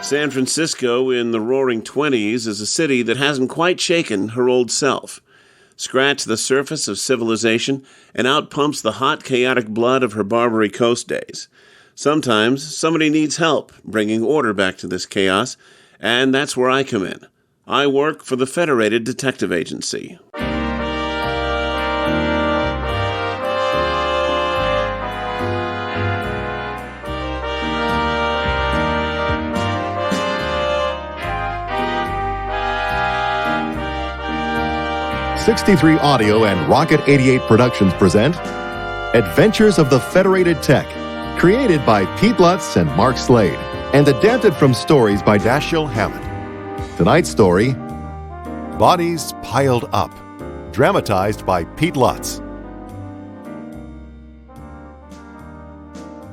San Francisco in the roaring 20s is a city that hasn't quite shaken her old self. Scratch the surface of civilization and out pumps the hot, chaotic blood of her Barbary Coast days. Sometimes somebody needs help bringing order back to this chaos, and that's where I come in. I work for the Federated Detective Agency. '63 Audio and Rocket 88 Productions present Adventures of the Federated Tec, created by Pete Lutz and Mark SLADE, and adapted from stories by Dashiell Hammett. Tonight's story, Bodies Piled Up, dramatized by Pete Lutz.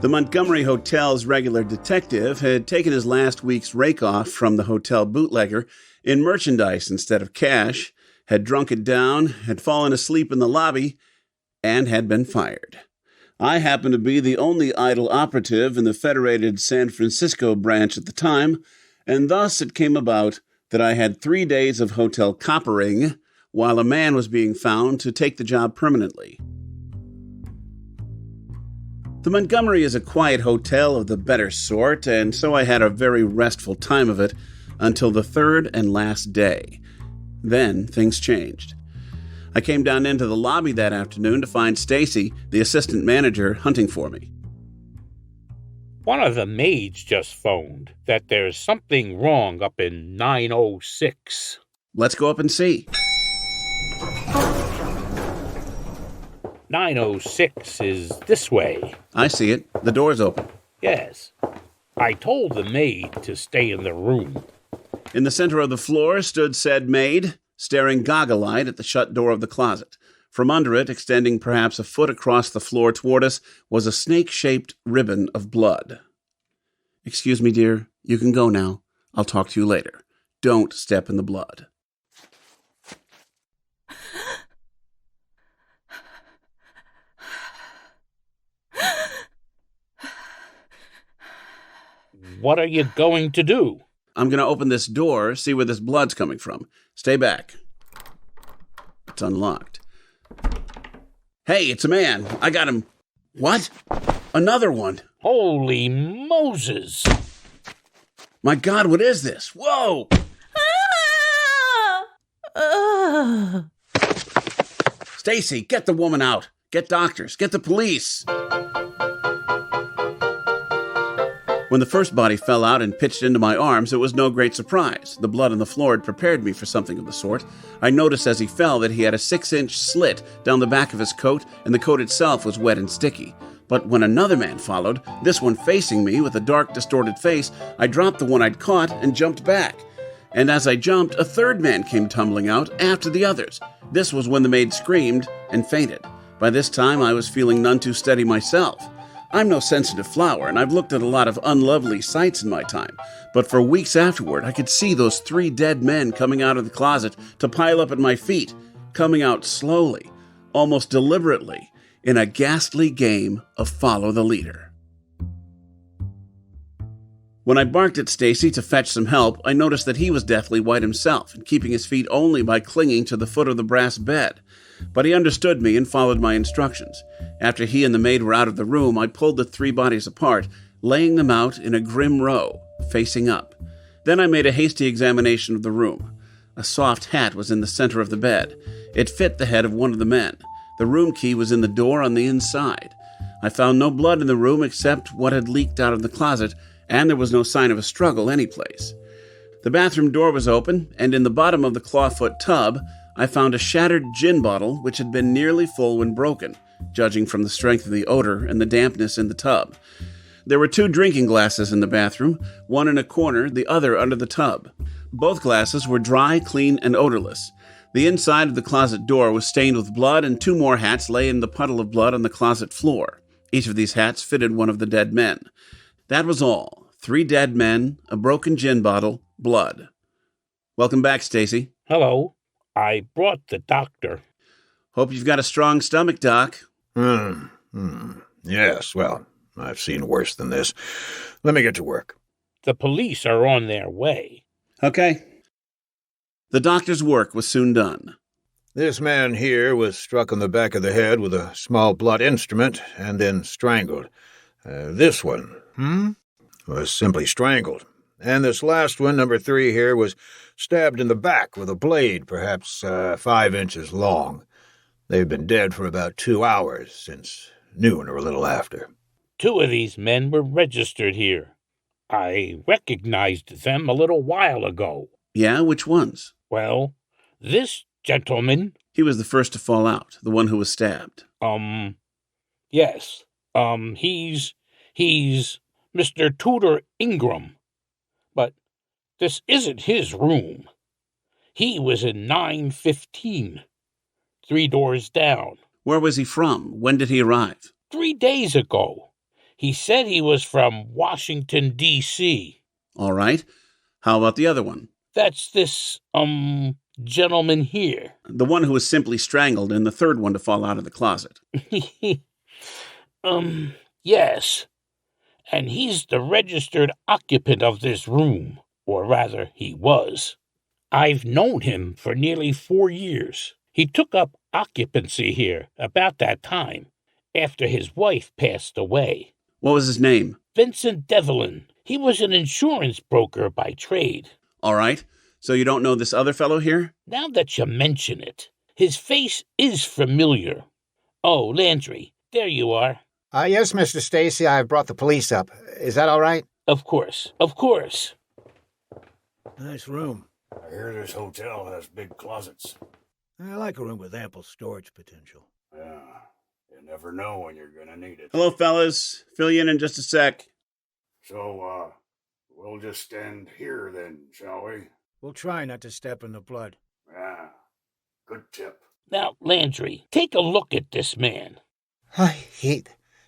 The Montgomery Hotel's regular detective had taken his last week's rake off from the hotel bootlegger in merchandise instead of cash, had drunk it down, had fallen asleep in the lobby, and had been fired. I happened to be the only idle operative in the Federated San Francisco branch at the time, and thus it came about that I had 3 days of hotel coppering while a man was being found to take the job permanently. The Montgomery is a quiet hotel of the better sort, and so I had a very restful time of it until the third and last day. Then things changed. I came down into the lobby that afternoon to find Stacy, the assistant manager, hunting for me. One of the maids just phoned that there's something wrong up in 906. Let's go up and see. 906 is this way. I see it. The door's open. Yes. I told the maid to stay in the room. In the center of the floor stood said maid, staring goggle-eyed at the shut door of the closet. From under it, extending perhaps a foot across the floor toward us, was a snake-shaped ribbon of blood. "Excuse me, dear. You can go now. I'll talk to you later. Don't step in the blood." What are you going to do? I'm going to open this door, see where this blood's coming from. Stay back. It's unlocked. Hey, it's a man. I got him. What? Another one. Holy Moses! My God, what is this? Whoa! Stacy, get the woman out. Get doctors. Get the police. When the first body fell out and pitched into my arms, it was no great surprise. The blood on the floor had prepared me for something of the sort. I noticed as he fell that he had a 6-inch slit down the back of his coat, and the coat itself was wet and sticky. But when another man followed, this one facing me with a dark, distorted face, I dropped the one I'd caught and jumped back. And as I jumped, a third man came tumbling out after the others. This was when the maid screamed and fainted. By this time, I was feeling none too steady myself. I'm no sensitive flower, and I've looked at a lot of unlovely sights in my time, but for weeks afterward, I could see those 3 dead men coming out of the closet to pile up at my feet, coming out slowly, almost deliberately, in a ghastly game of follow the leader. When I barked at Stacy to fetch some help, I noticed that he was deathly white himself, and keeping his feet only by clinging to the foot of the brass bed. But he understood me and followed my instructions. After he and the maid were out of the room, I pulled the 3 bodies apart, laying them out in a grim row, facing up. Then I made a hasty examination of the room. A soft hat was in the center of the bed. It fit the head of one of the men. The room key was in the door on the inside. I found no blood in the room except what had leaked out of the closet, and there was no sign of a struggle anyplace. The bathroom door was open, and in the bottom of the clawfoot tub, I found a shattered gin bottle which had been nearly full when broken, judging from the strength of the odor and the dampness in the tub. There were 2 drinking glasses in the bathroom, one in a corner, the other under the tub. Both glasses were dry, clean, and odorless. The inside of the closet door was stained with blood, and 2 more hats lay in the puddle of blood on the closet floor. Each of these hats fitted one of the dead men. That was all. 3 dead men, a broken gin bottle, blood. Welcome back, Stacy. Hello. I brought the doctor. Hope you've got a strong stomach, Doc. Yes, well, I've seen worse than this. Let me get to work. The police are on their way. Okay. The doctor's work was soon done. This man here was struck on the back of the head with a small blunt instrument and then strangled. This one, was simply strangled. And this last one, number 3 here, was stabbed in the back with a blade, perhaps 5 inches long. They've been dead for about 2 hours, since noon or a little after. 2 of these men were registered here. I recognized them a little while ago. Yeah, which ones? Well, this gentleman... He was the first to fall out, the one who was stabbed. Yes. He's Mr. Tudor Ingram. But this isn't his room. He was in 915, 3 doors down. Where was he from? When did he arrive? 3 days ago. He said he was from Washington, D.C. All right. How about the other one? That's this, gentleman here. The one who was simply strangled and the third one to fall out of the closet. Yes. And he's the registered occupant of this room. Or rather, he was. I've known him for nearly 4 years. He took up occupancy here about that time, after his wife passed away. What was his name? Vincent Devlin. He was an insurance broker by trade. All right. So you don't know this other fellow here? Now that you mention it, his face is familiar. Oh, Landry, there you are. Yes, Mr. Stacy, I've brought the police up. Is that all right? Of course, of course. Nice room. I hear this hotel has big closets. I like a room with ample storage potential. Yeah, you never know when you're gonna need it. Hello, fellas. Fill you in just a sec. So, we'll just stand here then, shall we? We'll try not to step in the blood. Yeah, good tip. Now, Landry, take a look at this man.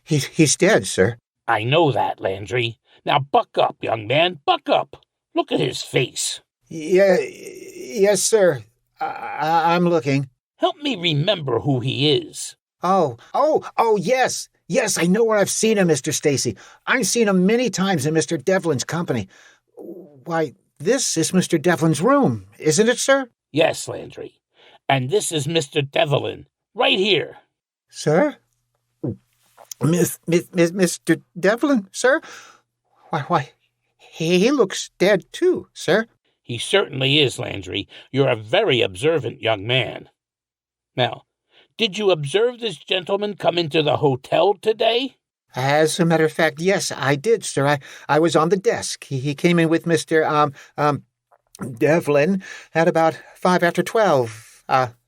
He's dead, sir. I know that, Landry. Now buck up, young man, buck up. Look at his face. Yes, sir. I'm looking. Help me remember who he is. Oh, yes. Yes, I know where I've seen him, Mr. Stacy. I've seen him many times in Mr. Devlin's company. Why, this is Mr. Devlin's room, isn't it, sir? Yes, Landry. And this is Mr. Devlin, right here. Sir? Mr. Devlin, sir? Why, he looks dead too, sir. He certainly is, Landry. You're a very observant young man. Now, did you observe this gentleman come into the hotel today? As a matter of fact, yes, I did, sir. I was on the desk. He came in with Mr. Devlin at about 12,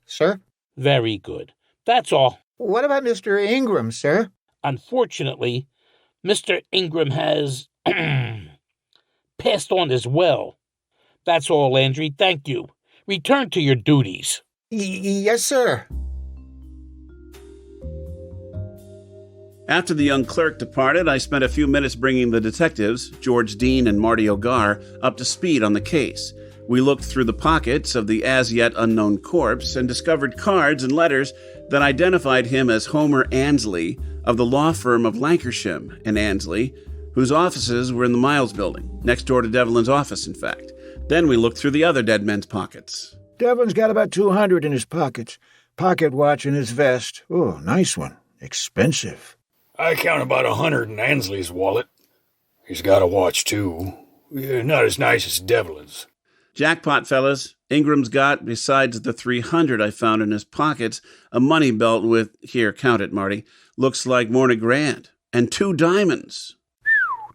sir. Very good. That's all. What about Mr. Ingram, sir? Unfortunately, Mr. Ingram has passed on as well. That's all, Landry. Thank you. Return to your duties. Yes, sir. After the young clerk departed, I spent a few minutes bringing the detectives, George Dean and Marty Ogar, up to speed on the case. We looked through the pockets of the as-yet unknown corpse and discovered cards and letters that identified him as Homer Ansley of the law firm of Lancashire and Ansley, whose offices were in the Miles building, next door to Devlin's office, in fact. Then we looked through the other dead men's pockets. Devlin's got about 200 in his pockets. Pocket watch in his vest. Oh, nice one. Expensive. I count about 100 in Ansley's wallet. He's got a watch, too. Not as nice as Devlin's. Jackpot, fellas. Ingram's got, besides the 300 I found in his pockets, a money belt with, here, count it, Marty, looks like more than $1,000, and 2 diamonds.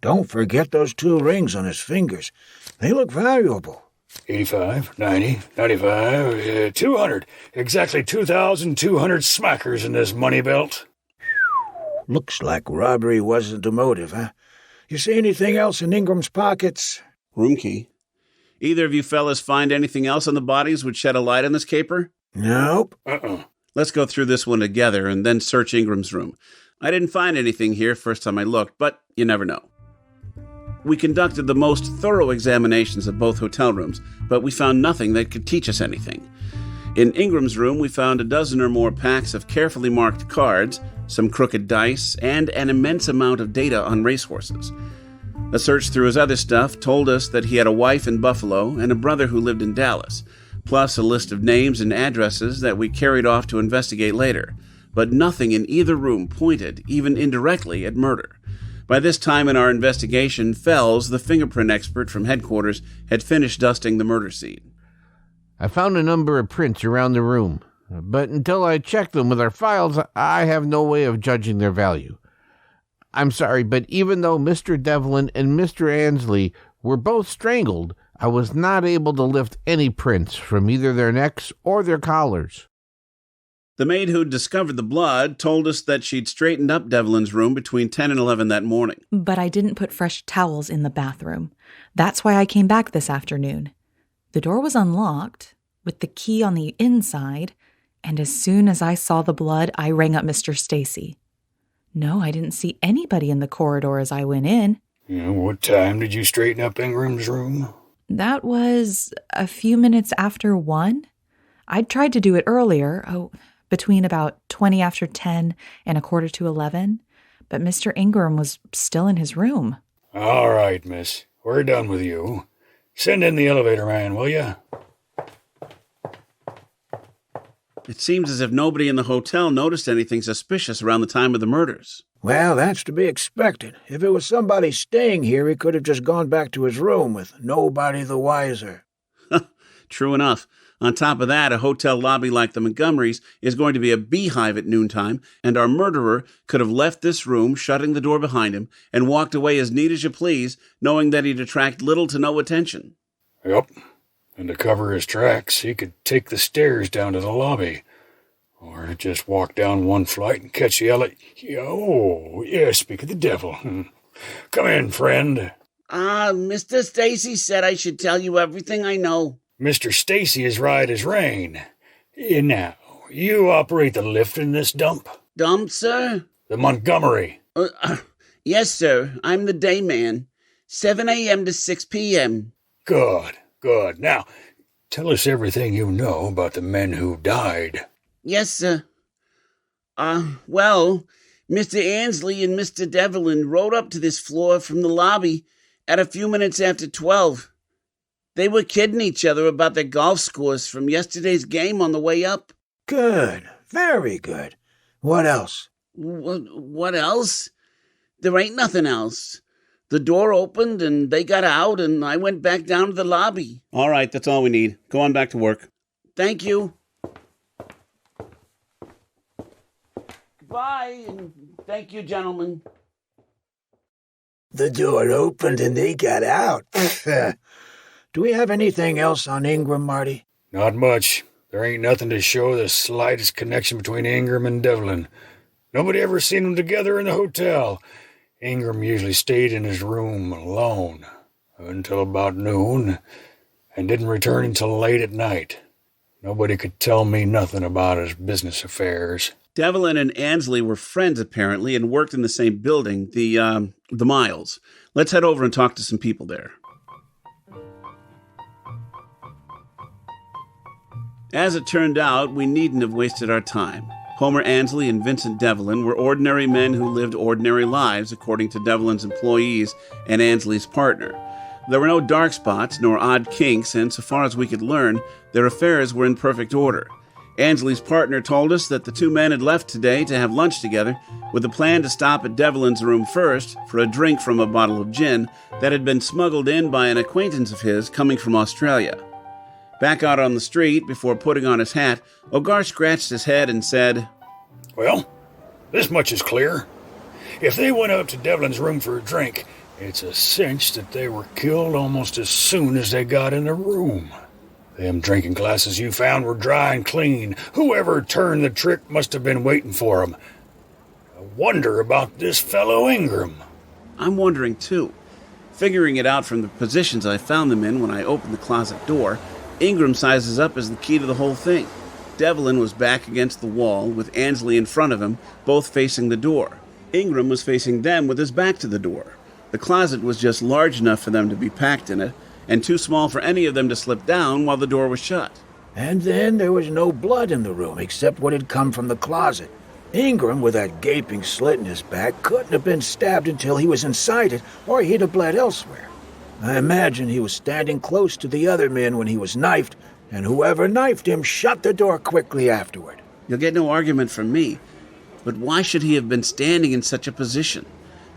Don't forget those 2 rings on his fingers. They look valuable. 85, 90, 95, 200. Exactly 2,200 smackers in this money belt. Looks like robbery wasn't the motive, huh? You see anything else in Ingram's pockets? Room key. Either of you fellas find anything else on the bodies which shed a light on this caper? Nope. Let's go through this one together and then search Ingram's room. I didn't find anything here first time I looked, but you never know. We conducted the most thorough examinations of both hotel rooms, but we found nothing that could teach us anything. In Ingram's room, we found a dozen or more packs of carefully marked cards, some crooked dice, and an immense amount of data on racehorses. A search through his other stuff told us that he had a wife in Buffalo and a brother who lived in Dallas, plus a list of names and addresses that we carried off to investigate later. But nothing in either room pointed, even indirectly, at murder. By this time in our investigation, Fells, the fingerprint expert from headquarters, had finished dusting the murder scene. I found a number of prints around the room, but until I check them with our files, I have no way of judging their value. I'm sorry, but even though Mr. Devlin and Mr. Ansley were both strangled, I was not able to lift any prints from either their necks or their collars. The maid who'd discovered the blood told us that she'd straightened up Devlin's room between 10 and 11 that morning. But I didn't put fresh towels in the bathroom. That's why I came back this afternoon. The door was unlocked, with the key on the inside, and as soon as I saw the blood, I rang up Mr. Stacy. No, I didn't see anybody in the corridor as I went in. What time did you straighten up Ingram's room? That was a few minutes after 1. I'd tried to do it earlier, between about 20 after 10 and a quarter to 11, but Mr. Ingram was still in his room. All right, miss. We're done with you. Send in the elevator man, will you? It seems as if nobody in the hotel noticed anything suspicious around the time of the murders. Well, that's to be expected. If it was somebody staying here, he could have just gone back to his room with nobody the wiser. True enough. On top of that, a hotel lobby like the Montgomerys is going to be a beehive at noontime, and our murderer could have left this room, shutting the door behind him, and walked away as neat as you please, knowing that he'd attract little to no attention. Yep. And to cover his tracks, he could take the stairs down to the lobby. Or just walk down one flight and catch the Oh, yeah, speak of the devil. Come in, friend. Mr. Stacy said I should tell you everything I know. Mr. Stacy is right as rain. Now, you operate the lift in this dump? Dump, sir? The Montgomery. Yes, sir. I'm the day man. 7 a.m. to 6 p.m. Good. Now, tell us everything you know about the men who died. Yes, sir. Well, Mr. Ansley and Mr. Devlin rode up to this floor from the lobby at a few minutes after 12. They were kidding each other about their golf scores from yesterday's game on the way up. Good. Very good. What else? What else? There ain't nothing else. The door opened and they got out and I went back down to the lobby. All right, that's all we need. Go on back to work. Thank you. Goodbye, and thank you, gentlemen. The door opened and they got out. Do we have anything else on Ingram, Marty? Not much. There ain't nothing to show the slightest connection between Ingram and Devlin. Nobody ever seen them together in the hotel. Ingram usually stayed in his room alone until about noon and didn't return until late at night. Nobody could tell me nothing about his business affairs. Devlin and Ansley were friends, apparently, and worked in the same building, the Miles. Let's head over and talk to some people there. As it turned out, we needn't have wasted our time. Homer Ansley and Vincent Devlin were ordinary men who lived ordinary lives, according to Devlin's employees and Ansley's partner. There were no dark spots nor odd kinks, and so far as we could learn, their affairs were in perfect order. Ansley's partner told us that the two men had left today to have lunch together, with a plan to stop at Devlin's room first for a drink from a bottle of gin that had been smuggled in by an acquaintance of his coming from Australia. Back out on the street, before putting on his hat, Ogar scratched his head and said, Well, this much is clear. If they went up to Devlin's room for a drink, it's a cinch that they were killed almost as soon as they got in the room. Them drinking glasses you found were dry and clean. Whoever turned the trick must have been waiting for 'em. I wonder about this fellow Ingram. I'm wondering too. Figuring it out from the positions I found them in when I opened the closet door, Ingram sizes up as the key to the whole thing. Devlin was back against the wall, with Ansley in front of him, both facing the door. Ingram was facing them with his back to the door. The closet was just large enough for them to be packed in it, and too small for any of them to slip down while the door was shut. And then there was no blood in the room except what had come from the closet. Ingram, with that gaping slit in his back, couldn't have been stabbed until he was inside it, or he'd have bled elsewhere. I imagine he was standing close to the other men when he was knifed, and whoever knifed him shut the door quickly afterward. You'll get no argument from me, but why should he have been standing in such a position?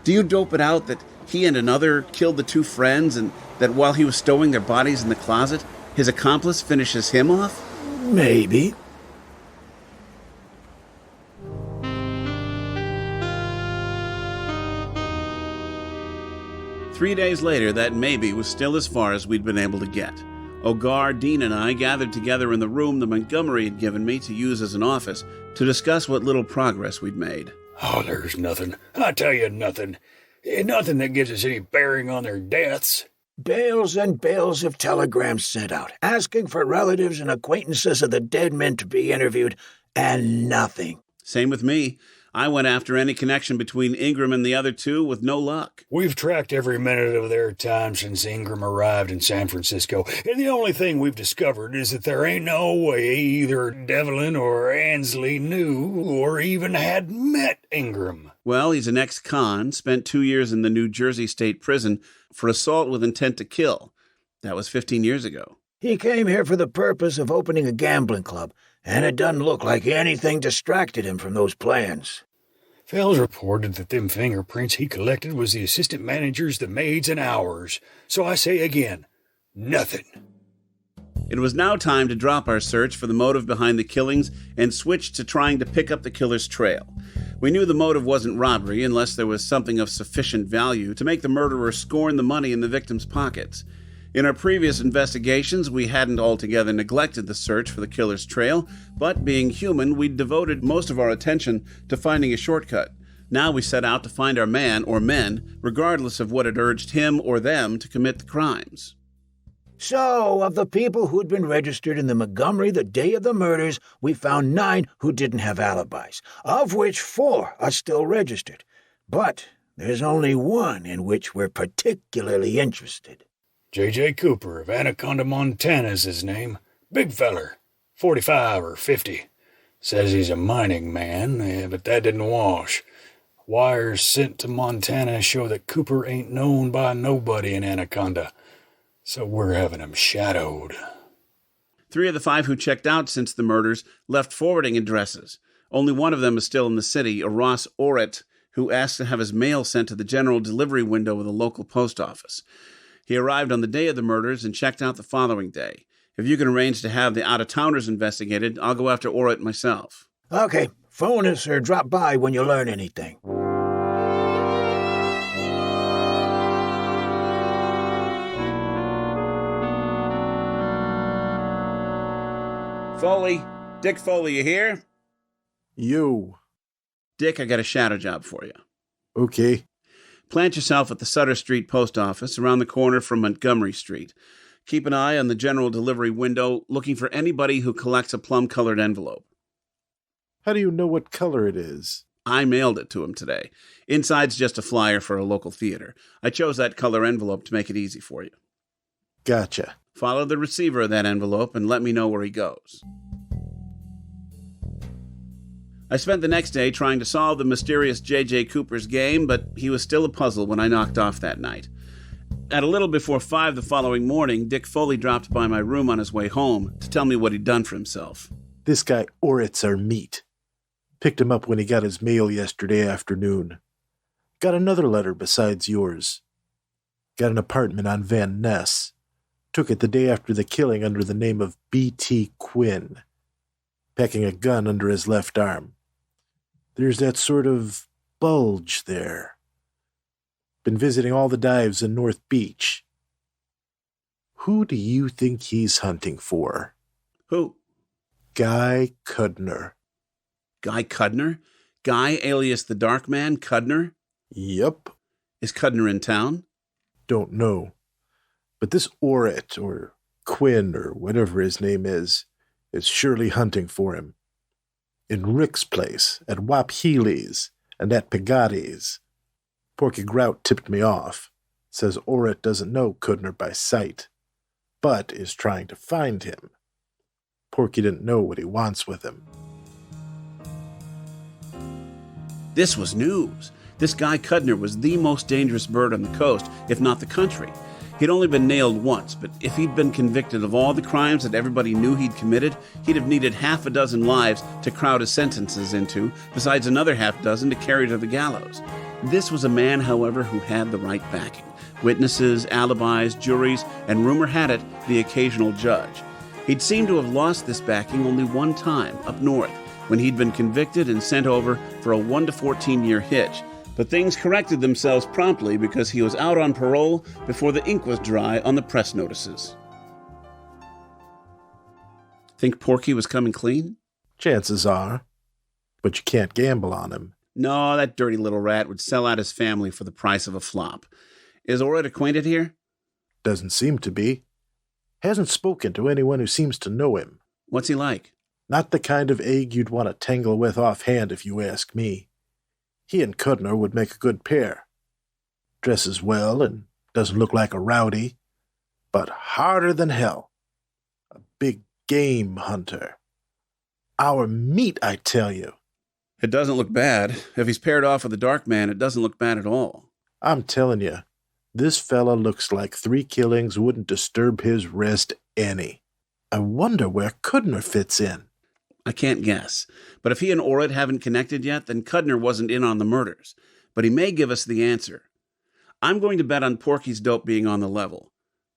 Do you dope it out that he and another killed the two friends, and that while he was stowing their bodies in the closet, his accomplice finishes him off? Maybe. Three days later, that maybe was still as far as we'd been able to get. Ogar, Dean, and I gathered together in the room the Montgomery had given me to use as an office to discuss what little progress we'd made. Oh, there's nothing. I tell you, nothing. Nothing that gives us any bearing on their deaths. Bales and bales of telegrams sent out, asking for relatives and acquaintances of the dead men to be interviewed, and nothing. Same with me. I went after any connection between Ingram and the other two with no luck. We've tracked every minute of their time since Ingram arrived in San Francisco, and the only thing we've discovered is that there ain't no way either Devlin or Ansley knew or even had met Ingram. Well, he's an ex-con, spent 2 years in the New Jersey State Prison for assault with intent to kill. That was 15 years ago. He came here for the purpose of opening a gambling club, and it doesn't look like anything distracted him from those plans. Fells reported that them fingerprints he collected was the assistant managers, the maids, and ours. So I say again, nothing. It was now time to drop our search for the motive behind the killings and switch to trying to pick up the killer's trail. We knew the motive wasn't robbery unless there was something of sufficient value to make the murderer scorn the money in the victim's pockets. In our previous investigations, we hadn't altogether neglected the search for the killer's trail, but being human, we'd devoted most of our attention to finding a shortcut. Now we set out to find our man or men, regardless of what had urged him or them to commit the crimes. So, of the people who'd been registered in the Montgomery the day of the murders, we found 9 who didn't have alibis, of which 4 are still registered. But there's only one in which we're particularly interested. J.J. Cooper of Anaconda, Montana's his name. Big feller, 45 or 50. Says he's a mining man, but that didn't wash. Wires sent to Montana show that Cooper ain't known by nobody in Anaconda, so we're having him shadowed. 3 of the 5 who checked out since the murders left forwarding addresses. Only one of them is still in the city, a Ross Orrit, who asked to have his mail sent to the general delivery window of the local post office. He arrived on the day of the murders and checked out the following day. If you can arrange to have the out-of-towners investigated, I'll go after Orrit myself. Okay, phone us or drop by when you learn anything. Foley, Dick Foley, you here? You. Dick, I got a shadow job for you. Okay. Plant yourself at the Sutter Street post office around the corner from Montgomery Street. Keep an eye on the general delivery window, looking for anybody who collects a plum-colored envelope. How do you know what color it is? I mailed it to him today. Inside's just a flyer for a local theater. I chose that color envelope to make it easy for you. Gotcha. Follow the receiver of that envelope and let me know where he goes. I spent the next day trying to solve the mysterious J.J. Cooper's game, but he was still a puzzle when I knocked off that night. At a little before 5 the following morning, Dick Foley dropped by my room on his way home to tell me what he'd done for himself. This guy Orrit's our meat. Picked him up when he got his mail yesterday afternoon. Got another letter besides yours. Got an apartment on Van Ness. Took it the day after the killing under the name of B.T. Quinn. Packing a gun under his left arm. There's that sort of bulge there. Been visiting all the dives in North Beach. Who do you think he's hunting for? Who? Guy Cudner. Guy Cudner? Guy alias the Dark Man, Cudner? Yep. Is Cudner in town? Don't know. But this Orrit, or Quinn, or whatever his name is surely hunting for him. In Rick's place, at Wap Healy's, and at Pagotti's. Porky Grout tipped me off. Says Orrit doesn't know Cudner by sight, but is trying to find him. Porky didn't know what he wants with him. This was news. This guy Cudner was the most dangerous bird on the coast, if not the country. He'd only been nailed once, but if he'd been convicted of all the crimes that everybody knew he'd committed, he'd have needed half a dozen lives to crowd his sentences into, besides another half dozen to carry to the gallows. This was a man, however, who had the right backing. Witnesses, alibis, juries, and rumor had it, the occasional judge. He'd seemed to have lost this backing only one time, up north, when he'd been convicted and sent over for a 1 to 14-year hitch. But things corrected themselves promptly because he was out on parole before the ink was dry on the press notices. Think Porky was coming clean? Chances are. But you can't gamble on him. No, that dirty little rat would sell out his family for the price of a flop. Is Orrit acquainted here? Doesn't seem to be. Hasn't spoken to anyone who seems to know him. What's he like? Not the kind of egg you'd want to tangle with offhand if you ask me. He and Cudner would make a good pair. Dresses well and doesn't look like a rowdy, but harder than hell. A big game hunter. Our meat, I tell you. It doesn't look bad. If he's paired off with a dark man, it doesn't look bad at all. I'm telling you, this fella looks like 3 killings wouldn't disturb his rest any. I wonder where Cudner fits in. I can't guess. But if he and Orrit haven't connected yet, then Cudner wasn't in on the murders. But he may give us the answer. I'm going to bet on Porky's dope being on the level.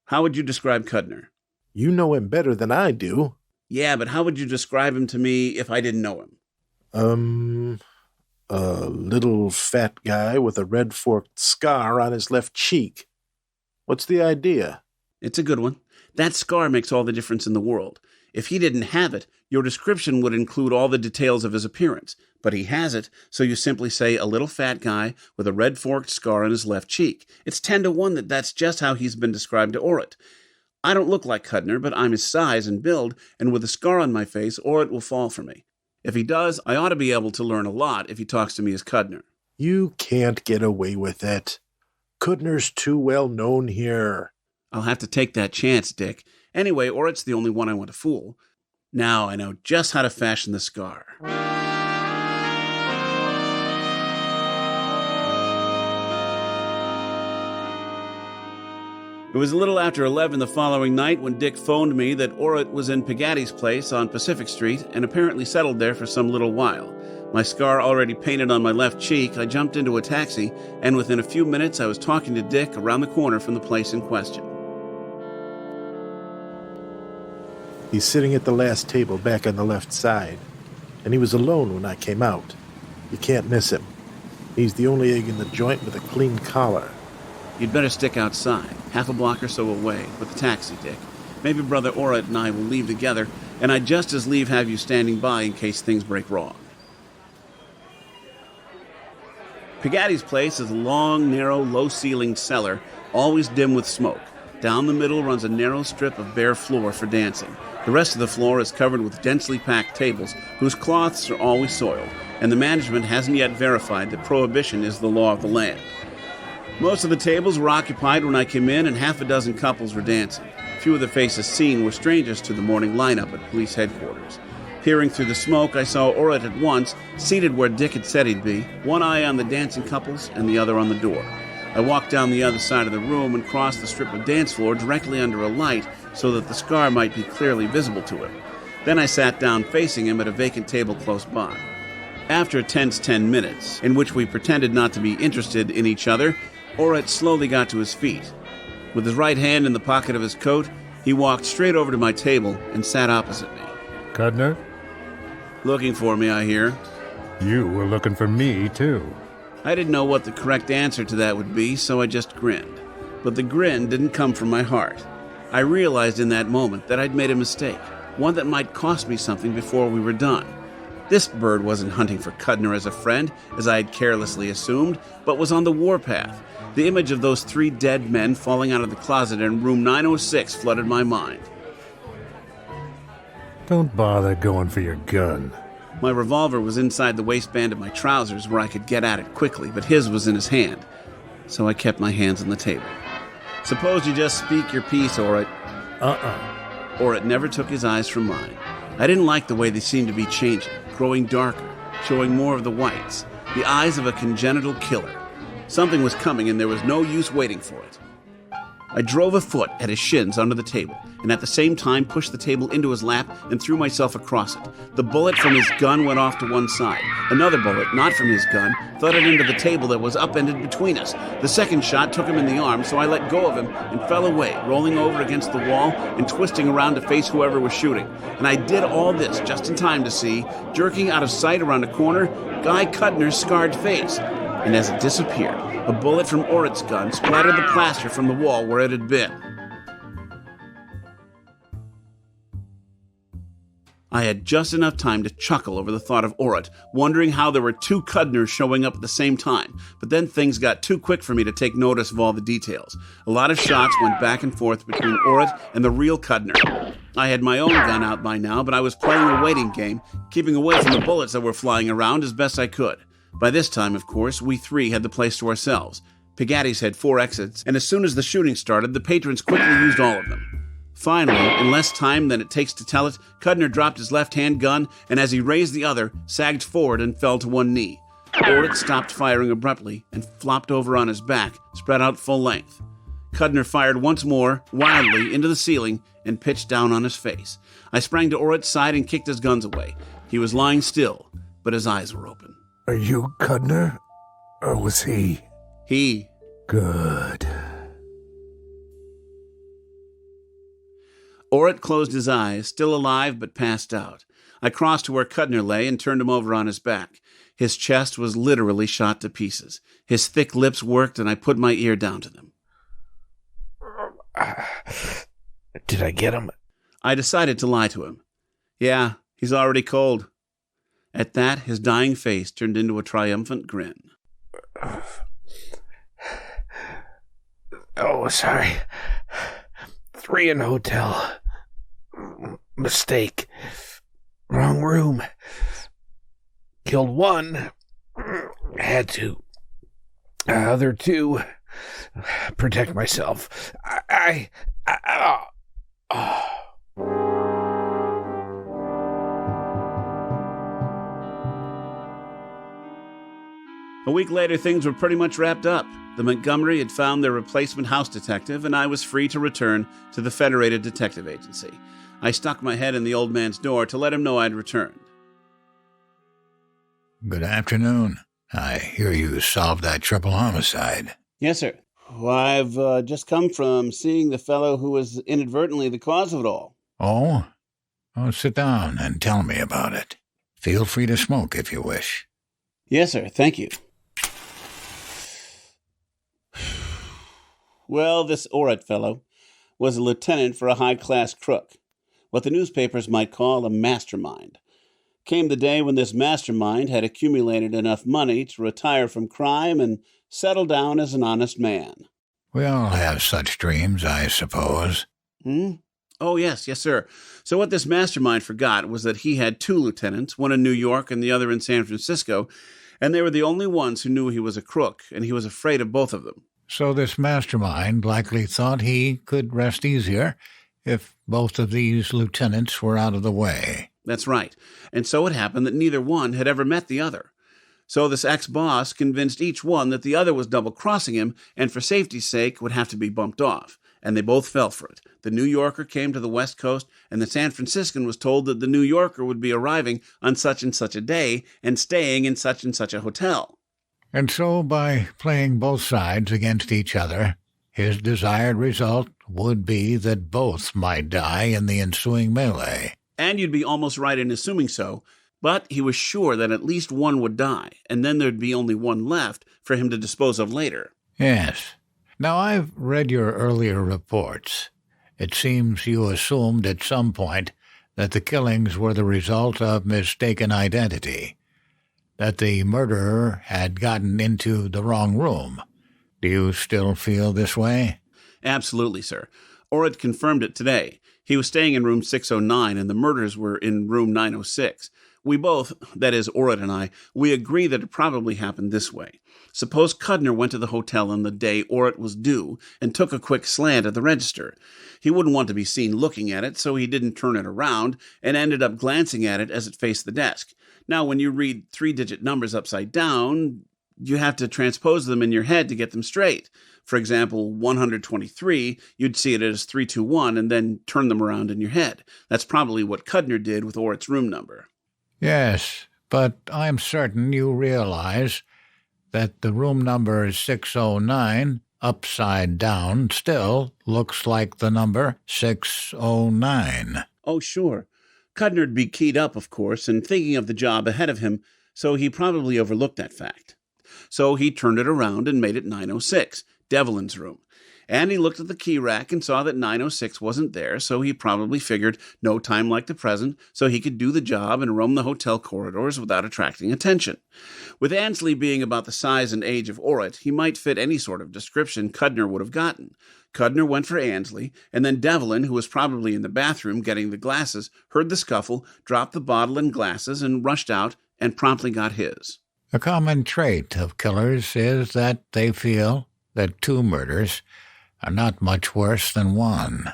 How would you describe Cudner? You know him better than I do. Yeah, but how would you describe him to me if I didn't know him? A little fat guy with a red forked scar on his left cheek. What's the idea? It's a good one. That scar makes all the difference in the world. If he didn't have it, your description would include all the details of his appearance. But he has it, so you simply say a little fat guy with a red forked scar on his left cheek. It's 10 to 1 that that's just how he's been described to Orrit. I don't look like Cudner, but I'm his size and build, and with a scar on my face, Orrit will fall for me. If he does, I ought to be able to learn a lot if he talks to me as Cudner. You can't get away with it. Cudner's too well known here. I'll have to take that chance, Dick. Anyway, Orrit's the only one I want to fool. Now I know just how to fashion the scar. It was a little after 11 the following night when Dick phoned me that Orrit was in Pegatti's place on Pacific Street and apparently settled there for some little while. My scar already painted on my left cheek, I jumped into a taxi, and within a few minutes I was talking to Dick around the corner from the place in question. He's sitting at the last table back on the left side, and he was alone when I came out. You can't miss him. He's the only egg in the joint with a clean collar. You'd better stick outside, half a block or so away, with the taxi, Dick. Maybe Brother Orrit and I will leave together, and I'd just as lieve have you standing by in case things break wrong. Pegatti's place is a long, narrow, low-ceilinged cellar, always dim with smoke. Down the middle runs a narrow strip of bare floor for dancing. The rest of the floor is covered with densely packed tables, whose cloths are always soiled, and the management hasn't yet verified that prohibition is the law of the land. Most of the tables were occupied when I came in, and half a dozen couples were dancing. Few of the faces seen were strangers to the morning lineup at police headquarters. Peering through the smoke, I saw Orrit at once, seated where Dick had said he'd be, one eye on the dancing couples and the other on the door. I walked down the other side of the room and crossed the strip of dance floor directly under a light so that the scar might be clearly visible to him. Then I sat down facing him at a vacant table close by. After a tense 10 minutes, in which we pretended not to be interested in each other, Orrit slowly got to his feet. With his right hand in the pocket of his coat, he walked straight over to my table and sat opposite me. Cudner? Looking for me, I hear. You were looking for me, too. I didn't know what the correct answer to that would be, so I just grinned. But the grin didn't come from my heart. I realized in that moment that I'd made a mistake, one that might cost me something before we were done. This bird wasn't hunting for Cudner as a friend, as I had carelessly assumed, but was on the warpath. The image of those 3 dead men falling out of the closet in room 906 flooded my mind. Don't bother going for your gun. My revolver was inside the waistband of my trousers where I could get at it quickly, but his was in his hand, so I kept my hands on the table. Suppose you just speak your piece, Orrit. Orrit never took his eyes from mine. I didn't like the way they seemed to be changing, growing darker, showing more of the whites. the eyes of a congenital killer. Something was coming and there was no use waiting for it. I drove a foot at his shins under the table, and at the same time pushed the table into his lap and threw myself across it. The bullet from his gun went off to one side. Another bullet, not from his gun, thudded into the table that was upended between us. The second shot took him in the arm, so I let go of him and fell away, rolling over against the wall and twisting around to face whoever was shooting. And I did all this just in time to see, jerking out of sight around a corner, Guy Cudner's scarred face. And as it disappeared, a bullet from Orit's gun splattered the plaster from the wall where it had been. I had just enough time to chuckle over the thought of Orit, wondering how there were two Cudners showing up at the same time, but then things got too quick for me to take notice of all the details. A lot of shots went back and forth between Orit and the real Cudner. I had my own gun out by now, but I was playing a waiting game, keeping away from the bullets that were flying around as best I could. By this time, of course, we three had the place to ourselves. Pigatti's had 4 exits, and as soon as the shooting started, the patrons quickly used all of them. Finally, in less time than it takes to tell it, Cudner dropped his left-hand gun, and as he raised the other, sagged forward and fell to one knee. Orit stopped firing abruptly and flopped over on his back, spread out full length. Cudner fired once more, wildly, into the ceiling, and pitched down on his face. I sprang to Orit's side and kicked his guns away. He was lying still, but his eyes were open. Are you Cudner? Or was he? He. Good. Orit closed his eyes, still alive but passed out. I crossed to where Cudner lay and turned him over on his back. His chest was literally shot to pieces. His thick lips worked, and I put my ear down to them. Did I get him? I decided to lie to him. Yeah, he's already cold. At that, his dying face turned into a triumphant grin. Oh, sorry. 3 in hotel. Mistake. Wrong room. Killed 1. Had to. Other 2. Protect myself. A week later, things were pretty much wrapped up. The Montgomery had found their replacement house detective, and I was free to return to the Federated Detective Agency. I stuck my head in the old man's door to let him know I'd returned. Good afternoon. I hear you solved that triple homicide. Yes, sir. Well, I've just come from seeing the fellow who was inadvertently the cause of it all. Oh? Oh, sit down and tell me about it. Feel free to smoke if you wish. Yes, sir. Thank you. Well, this Orit fellow was a lieutenant for a high-class crook, what the newspapers might call a mastermind. Came the day when this mastermind had accumulated enough money to retire from crime and settle down as an honest man. We all have such dreams, I suppose. Oh, yes, sir. So what this mastermind forgot was that he had 2 lieutenants, one in New York and the other in San Francisco, and they were the only ones who knew he was a crook, and he was afraid of both of them. So this mastermind likely thought he could rest easier if both of these lieutenants were out of the way. That's right. And so it happened that neither one had ever met the other. So this ex-boss convinced each one that the other was double-crossing him and for safety's sake would have to be bumped off. And they both fell for it. The New Yorker came to the West Coast, and the San Franciscan was told that the New Yorker would be arriving on such and such a day and staying in such and such a hotel. And so, by playing both sides against each other, his desired result would be that both might die in the ensuing melee. And you'd be almost right in assuming so, but he was sure that at least one would die, and then there'd be only one left for him to dispose of later. Yes. Now, I've read your earlier reports. It seems you assumed at some point that the killings were the result of mistaken identity, that the murderer had gotten into the wrong room. Do you still feel this way? Absolutely, sir. Orit confirmed it today. He was staying in room 609, and the murders were in room 906. We both, that is, Orrit and I, we agree that it probably happened this way. Suppose Cudner went to the hotel on the day Orrit was due and took a quick slant at the register. He wouldn't want to be seen looking at it, so he didn't turn it around and ended up glancing at it as it faced the desk. Now, when you read 3-digit numbers upside down, you have to transpose them in your head to get them straight. For example, 123, you'd see it as 321 and then turn them around in your head. That's probably what Cudner did with Orrit's room number. Yes, but I'm certain you realize that the room number 609, upside down, still looks like the number 609. Oh, sure. Cudner'd be keyed up, of course, and thinking of the job ahead of him, so he probably overlooked that fact. So he turned it around and made it 906, Devlin's room. And he looked at the key rack and saw that 906 wasn't there, so he probably figured no time like the present, so he could do the job and roam the hotel corridors without attracting attention. With Ansley being about the size and age of Orrit, he might fit any sort of description Cudner would have gotten. Cudner went for Ansley, and then Devlin, who was probably in the bathroom getting the glasses, heard the scuffle, dropped the bottle and glasses, and rushed out and promptly got his. A common trait of killers is that they feel that 2 murders are not much worse than 1.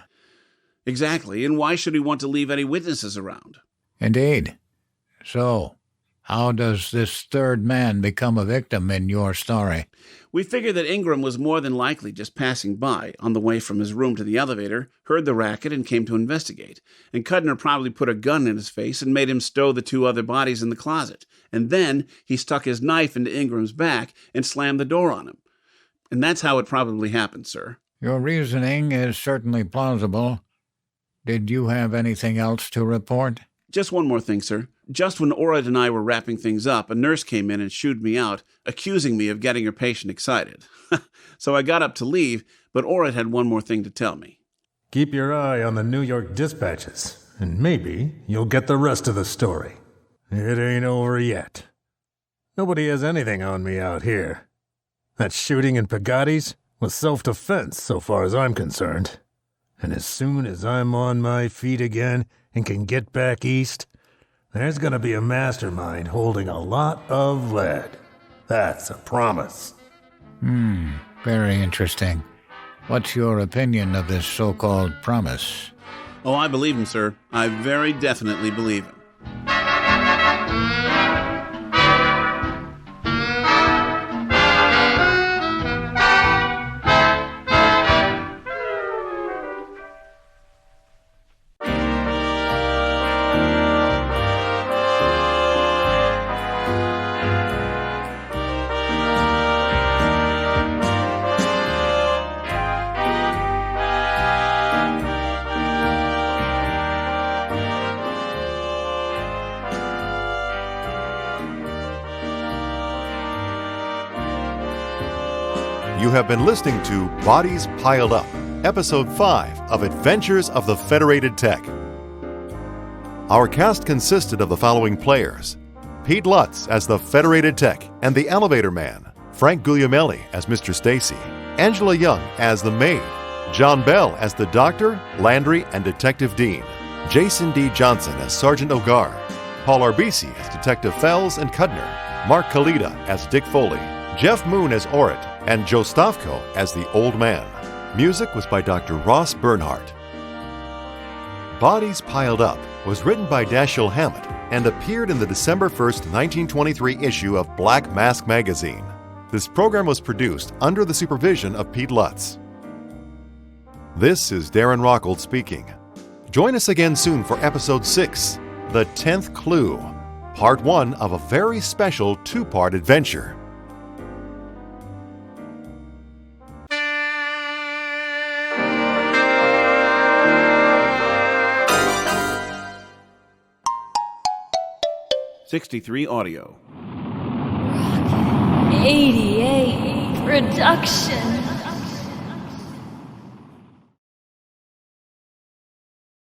Exactly, and why should he want to leave any witnesses around? Indeed. So, how does this 3rd man become a victim in your story? We figure that Ingram was more than likely just passing by, on the way from his room to the elevator, heard the racket and came to investigate. And Cudner probably put a gun in his face and made him stow the 2 other bodies in the closet. And then he stuck his knife into Ingram's back and slammed the door on him. And that's how it probably happened, sir. Your reasoning is certainly plausible. Did you have anything else to report? Just one more thing, sir. Just when Orrit and I were wrapping things up, a nurse came in and shooed me out, accusing me of getting her patient excited. So I got up to leave, but Orrit had one more thing to tell me. Keep your eye on the New York dispatches, and maybe you'll get the rest of the story. It ain't over yet. Nobody has anything on me out here. That shooting in Pagatti's was self-defense so far as I'm concerned. And as soon as I'm on my feet again and can get back east, there's gonna be a mastermind holding a lot of lead. That's a promise. Very interesting. What's your opinion of this so-called promise? Oh, I believe him, sir. I very definitely believe him. You have been listening to Bodies Piled Up, Episode 5 of Adventures of the Federated Tec. Our cast consisted of the following players: Pete Lutz as the Federated Tec and the Elevator Man, Frank Guglielmelli as Mr. Stacy, Angela Young as the Maid, John Bell as the Doctor, Landry, and Detective Dean, Jason D. Johnson as Sergeant Ogar, Paul Arbisi as Detective Fells and Cudner, Mark Kalita as Dick Foley, Jeff Moon as Orrit, and Joe Stavko as the Old Man. Music was by Dr. Ross Bernhardt. Bodies Piled Up was written by Dashiell Hammett and appeared in the December 1st, 1923 issue of Black Mask magazine. This program was produced under the supervision of Pete Lutz. This is Darren Rockhold speaking. Join us again soon for Episode 6, The 10th Clue, Part 1 of a very special 2-part adventure. '63 Audio. 88 Production.